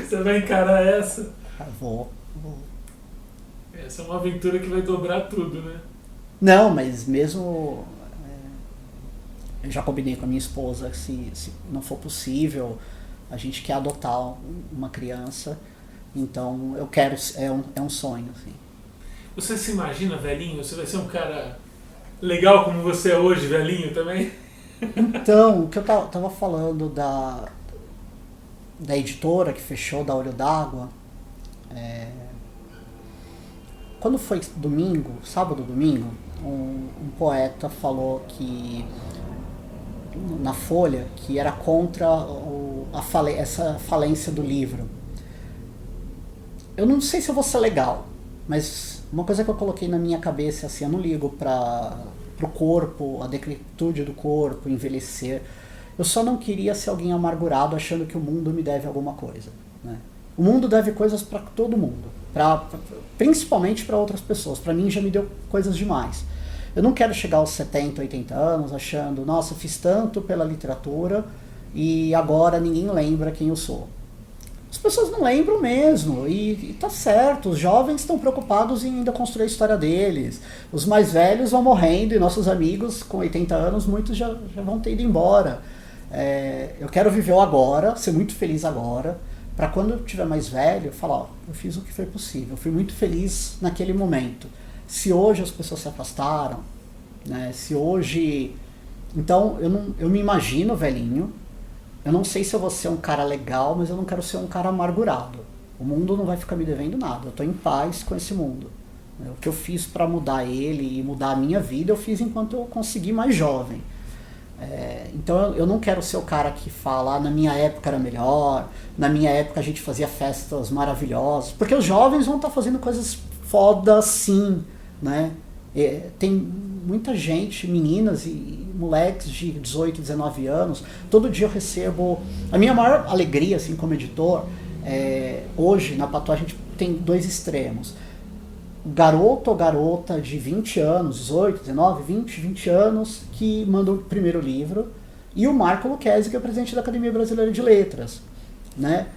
Você vai encarar essa? Vou. Essa é uma aventura que vai dobrar tudo, né? Não, mas mesmo... eu já combinei com a minha esposa que se não for possível, a gente quer adotar uma criança. Então eu quero, é um sonho, assim. Você se imagina velhinho? Você vai ser um cara legal como você é hoje, velhinho também? Então, o que eu tava falando da editora que fechou, da Olho d'Água, quando foi sábado, domingo, um poeta falou que na Folha que era contra essa falência do livro. Eu não sei se eu vou ser legal, mas uma coisa que eu coloquei na minha cabeça é assim, eu não ligo pro corpo, a decrepitude do corpo, envelhecer. Eu só não queria ser alguém amargurado achando que o mundo me deve alguma coisa, né? O mundo deve coisas para todo mundo, principalmente para outras pessoas. Para mim já me deu coisas demais. Eu não quero chegar aos 70, 80 anos achando, nossa, fiz tanto pela literatura e agora ninguém lembra quem eu sou. As pessoas não lembram mesmo, e tá certo, os jovens estão preocupados em ainda construir a história deles, os mais velhos vão morrendo e nossos amigos com 80 anos, muitos já vão ter ido embora. Eu quero viver o agora, ser muito feliz agora, para quando eu tiver mais velho, falar, ó, eu fiz o que foi possível, eu fui muito feliz naquele momento. Se hoje as pessoas se afastaram, né, se hoje... Então, eu me imagino velhinho. Eu não sei se eu vou ser um cara legal, mas eu não quero ser um cara amargurado. O mundo não vai ficar me devendo nada, eu estou em paz com esse mundo. O que eu fiz para mudar ele e mudar a minha vida, eu fiz enquanto eu consegui mais jovem. Então eu não quero ser o cara que fala, na minha época era melhor, na minha época a gente fazia festas maravilhosas, porque os jovens vão estar fazendo coisas foda sim, né? Tem muita gente, meninas e moleques de 18, 19 anos, todo dia eu recebo, a minha maior alegria assim como editor, hoje na Patois a gente tem dois extremos. Garoto ou garota de 20 anos, 18, 19, 20 anos, que mandam o primeiro livro, e o Marco Lucchesi, que é o presidente da Academia Brasileira de Letras, né?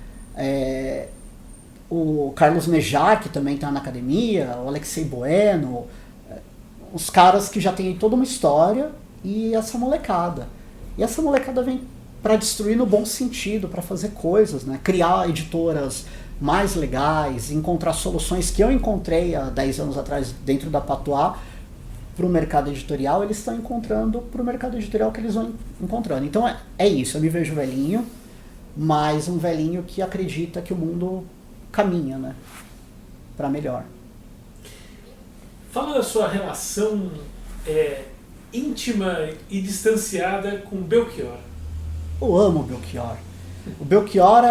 O Carlos Nejar, que também está na academia, o Alexei Bueno, os caras que já têm toda uma história, e essa molecada. E essa molecada vem para destruir no bom sentido, para fazer coisas, né? Criar editoras mais legais, encontrar soluções que eu encontrei há 10 anos atrás dentro da Patois para o mercado editorial, eles estão encontrando para o mercado editorial que eles vão encontrando. Então é isso, eu me vejo velhinho, mas um velhinho que acredita que o mundo caminha, né, para melhor. Fala da sua relação íntima e distanciada com Belchior. Eu amo o Belchior. O Belchior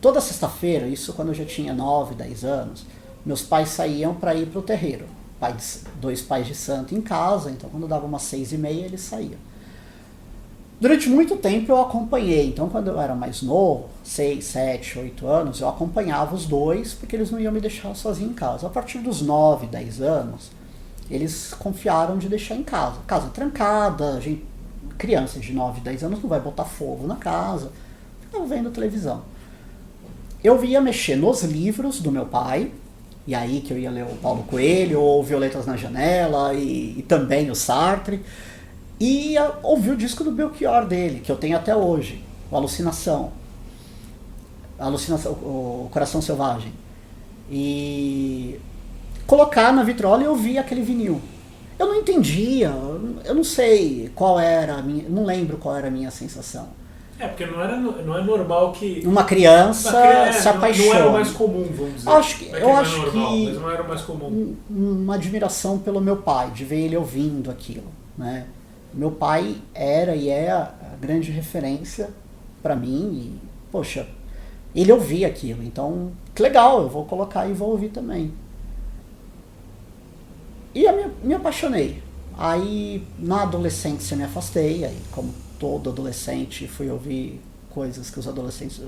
toda sexta-feira, isso quando eu já tinha 9, 10 anos, meus pais saíam para ir para o terreiro. Dois pais de santo em casa, então quando dava umas 6h30 eles saíam. Durante muito tempo eu acompanhei, então quando eu era mais novo, 6, 7, 8 anos, eu acompanhava os dois porque eles não iam me deixar sozinho em casa. A partir dos 9, 10 anos, eles confiaram de deixar em casa. Casa trancada, criança de 9, 10 anos não vai botar fogo na casa, ficava vendo televisão. Eu ia mexer nos livros do meu pai, e aí que eu ia ler o Paulo Coelho, ou Violetas na Janela, e também o Sartre, e ia ouvir o disco do Belchior dele, que eu tenho até hoje, o Alucinação, o Coração Selvagem, e colocar na vitrola e ouvir aquele vinil. Eu não entendia, eu não sei qual era a minha, não lembro qual era a minha sensação. Porque não é normal que uma criança se apaixone. Não era o mais comum, vamos dizer. Eu acho que mas não era o mais comum. Uma admiração pelo meu pai, de ver ele ouvindo aquilo, né? Meu pai era e é a grande referência para mim e, poxa, ele ouvia aquilo, então que legal, eu vou colocar e vou ouvir também. E me apaixonei. Aí na adolescência me afastei, aí como todo adolescente fui ouvir coisas que os adolescentes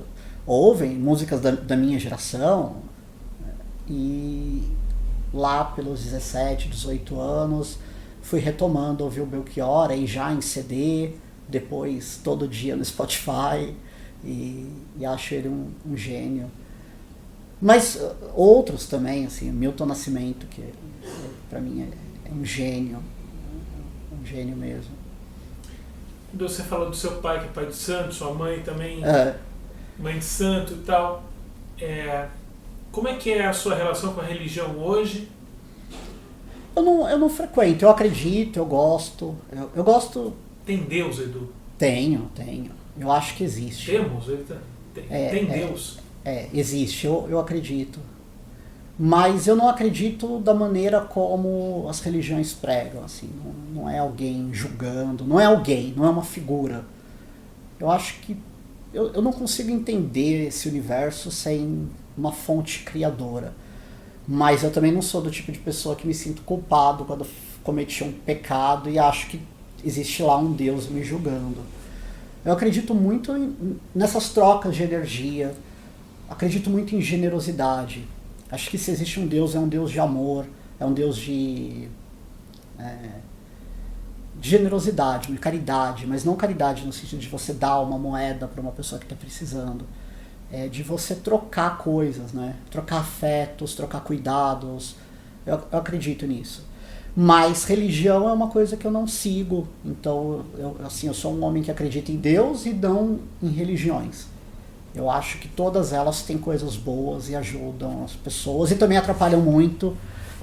ouvem, músicas da minha geração, e lá pelos 17, 18 anos fui retomando ouvir o Belchior, aí já em CD, depois todo dia no Spotify, e acho ele um gênio. Mas outros também, assim, Milton Nascimento, que para mim é um gênio mesmo. Você falou do seu pai, que é pai de santo, sua mãe também, mãe de santo e tal. Como é que é a sua relação com a religião hoje? Eu não frequento, eu acredito, eu gosto. Eu gosto. Tem Deus, Edu? Tenho. Eu acho que existe. Temos? Tem Deus? Existe, eu acredito. Mas eu não acredito da maneira como as religiões pregam, assim, não é alguém julgando, não é uma figura. Eu acho que eu não consigo entender esse universo sem uma fonte criadora. Mas eu também não sou do tipo de pessoa que me sinto culpado quando cometi um pecado e acho que existe lá um Deus me julgando. Eu acredito muito nessas trocas de energia, acredito muito em generosidade. Acho que se existe um Deus, é um Deus de amor, é um Deus de generosidade, de caridade, mas não caridade no sentido de você dar uma moeda para uma pessoa que está precisando. É de você trocar coisas, né? Trocar afetos, trocar cuidados. Eu acredito nisso. Mas religião é uma coisa que eu não sigo. Então, eu sou um homem que acredita em Deus e não em religiões. Eu acho que todas elas têm coisas boas e ajudam as pessoas e também atrapalham muito,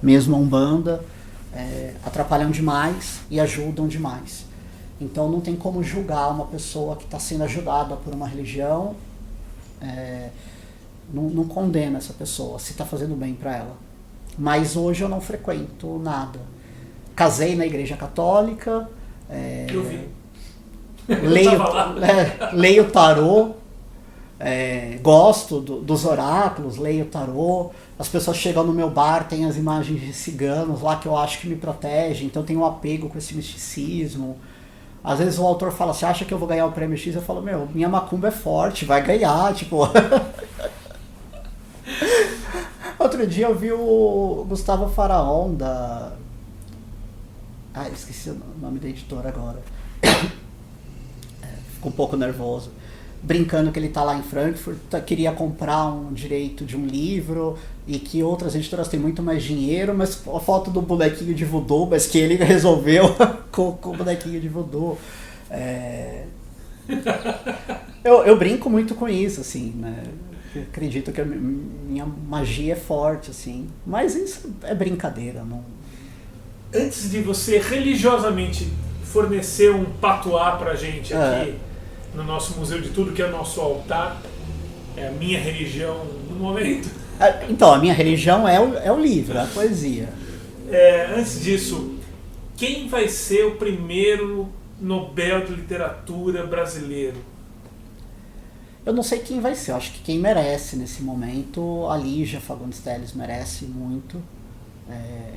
mesmo a Umbanda, atrapalham demais e ajudam demais. Então não tem como julgar uma pessoa que está sendo ajudada por uma religião não condeno essa pessoa, se está fazendo bem para ela. Mas hoje eu não frequento nada. Casei na igreja católica. Eu vi. Leio tarô. Gosto dos oráculos, leio tarô. As pessoas chegam no meu bar, tem as imagens de ciganos lá que eu acho que me protegem, então tenho um apego com esse misticismo. Às vezes o autor fala, você acha que eu vou ganhar o prêmio X? Eu falo, minha macumba é forte, vai ganhar, tipo. Outro dia eu vi o Gustavo Faraon esqueci o nome da editora agora. Fico um pouco nervoso. Brincando que ele tá lá em Frankfurt, queria comprar um direito de um livro e que outras editoras têm muito mais dinheiro, mas a foto do bonequinho de voodoo, mas que ele resolveu com o bonequinho de voodoo. Eu brinco muito com isso, assim, né? Eu acredito que a minha magia é forte, assim, mas isso é brincadeira. Não... Antes de você religiosamente fornecer um patuá pra gente aqui, no nosso Museu de Tudo, que é o nosso altar, é a minha religião no momento. Então, a minha religião é o livro, é a poesia. Antes disso, quem vai ser o primeiro Nobel de Literatura brasileiro? Eu não sei quem vai ser, eu acho que quem merece nesse momento, a Lígia Fagundes Telles merece muito.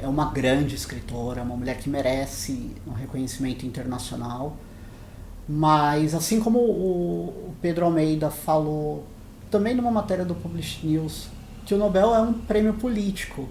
É uma grande escritora, é uma mulher que merece um reconhecimento internacional. Mas, assim como o Pedro Almeida falou, também numa matéria do Publish News, que o Nobel é um prêmio político.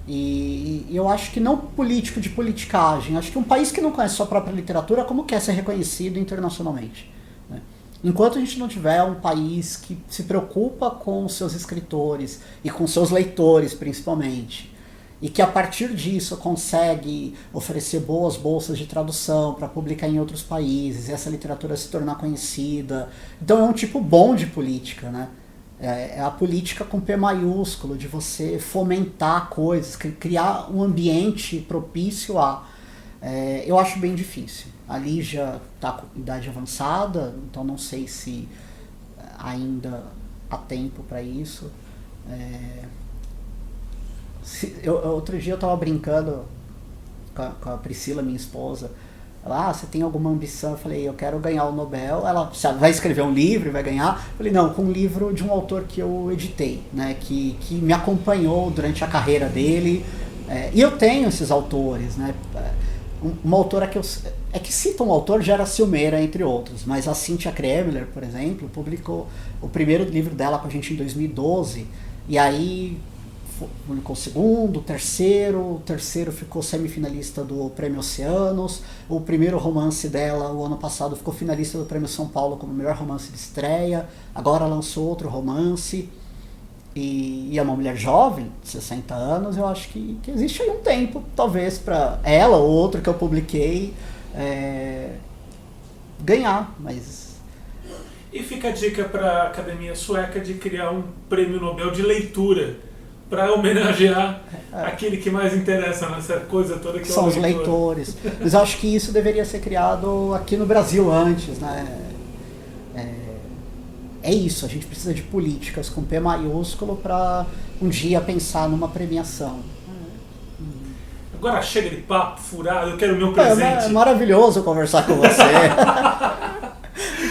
E eu acho que não político de politicagem. Acho que um país que não conhece sua própria literatura, como quer ser reconhecido internacionalmente? Né? Enquanto a gente não tiver um país que se preocupa com os seus escritores e com seus leitores, principalmente, e que a partir disso consegue oferecer boas bolsas de tradução para publicar em outros países, e essa literatura se tornar conhecida. Então é um tipo bom de política, né? É a política com P maiúsculo, de você fomentar coisas, criar um ambiente propício a... eu acho bem difícil. A Lígia está com idade avançada, então não sei se ainda há tempo para isso. Outro dia eu estava brincando com a Priscila, minha esposa. Ela, você tem alguma ambição? Eu falei, eu quero ganhar o Nobel. Ela, você vai escrever um livro e vai ganhar? Eu falei, não, com um livro de um autor que eu editei, né, que me acompanhou durante a carreira dele. E eu tenho esses autores, né? Uma autora que que cita um autor gera ciumeira, entre outros, mas a Cynthia Kremler, por exemplo, publicou o primeiro livro dela com a gente em 2012, e aí publicou o segundo, o terceiro ficou semifinalista do Prêmio Oceanos, o primeiro romance dela, o ano passado, ficou finalista do Prêmio São Paulo como melhor romance de estreia, agora lançou outro romance, e é uma mulher jovem, 60 anos, eu acho que existe aí um tempo, talvez, para ela ou outro que eu publiquei ganhar, mas... E fica a dica para a Academia Sueca de criar um prêmio Nobel de leitura, para homenagear aquele que mais interessa nessa coisa toda que são os leitores. Mas eu acho que isso deveria ser criado aqui no Brasil antes, né? É isso, a gente precisa de políticas com P maiúsculo para um dia pensar numa premiação. Agora chega de papo furado, eu quero o meu presente. É maravilhoso conversar com você.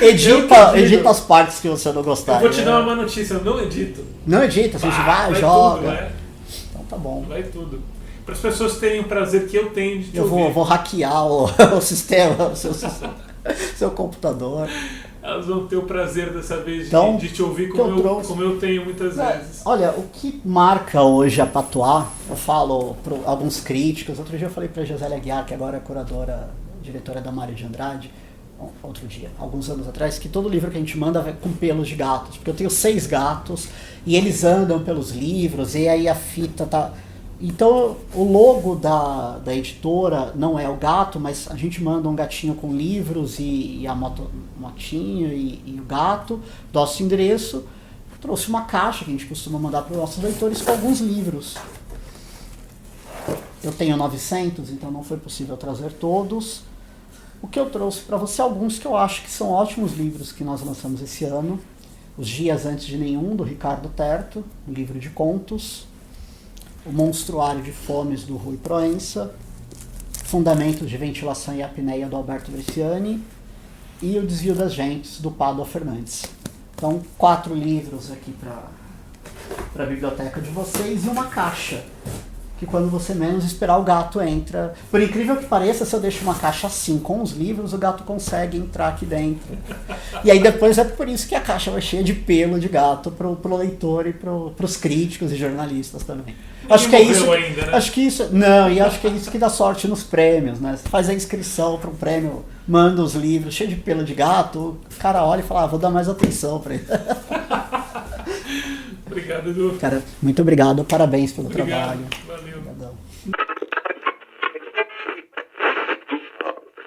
Edita as partes que você não gostar. Eu vou te dar uma notícia, eu não edito. Não edita, a gente vai joga. Tudo, Então tá bom. Vai tudo. Para as pessoas terem o prazer que eu tenho de te ouvir. Eu vou hackear o sistema, o seu computador. Elas vão ter o prazer dessa vez então, de te ouvir como eu tenho muitas vezes. Olha, o que marca hoje a Patuá, eu falo para alguns críticos, outro dia eu falei para a Josélia Aguiar, que agora é diretora da Mário de Andrade, alguns anos atrás, que todo livro que a gente manda vai com pelos de gatos, porque eu tenho 6 gatos e eles andam pelos livros e aí a fita tá... Então o logo da editora não é o gato, mas a gente manda um gatinho com livros e a motinha e o gato, nosso endereço. Trouxe uma caixa que a gente costuma mandar para os nossos leitores com alguns livros. Eu tenho 900, então não foi possível trazer todos. O que eu trouxe para você, alguns que eu acho que são ótimos livros que nós lançamos esse ano. Os Dias Antes de Nenhum, do Ricardo Terto, um livro de contos. O Monstruário de Fomes, do Rui Proença. Fundamentos de Ventilação e Apneia, do Alberto Bresciani. E O Desvio das Gentes, do Pádua Fernandes. Então, 4 livros aqui para a biblioteca de vocês e uma caixa, que quando você menos esperar o gato entra. Por incrível que pareça, se eu deixo uma caixa assim com os livros, o gato consegue entrar aqui dentro. E aí depois é por isso que a caixa vai cheia de pelo de gato pro leitor e pros críticos e jornalistas também. Acho que é isso. Ainda, né? Acho que isso. Não, e acho que é isso que dá sorte nos prêmios, né? Você faz a inscrição para um prêmio, manda os livros cheio de pelo de gato, o cara olha e fala, vou dar mais atenção para ele. Obrigado, Edu. Cara, muito obrigado, parabéns pelo Obrigado. trabalho.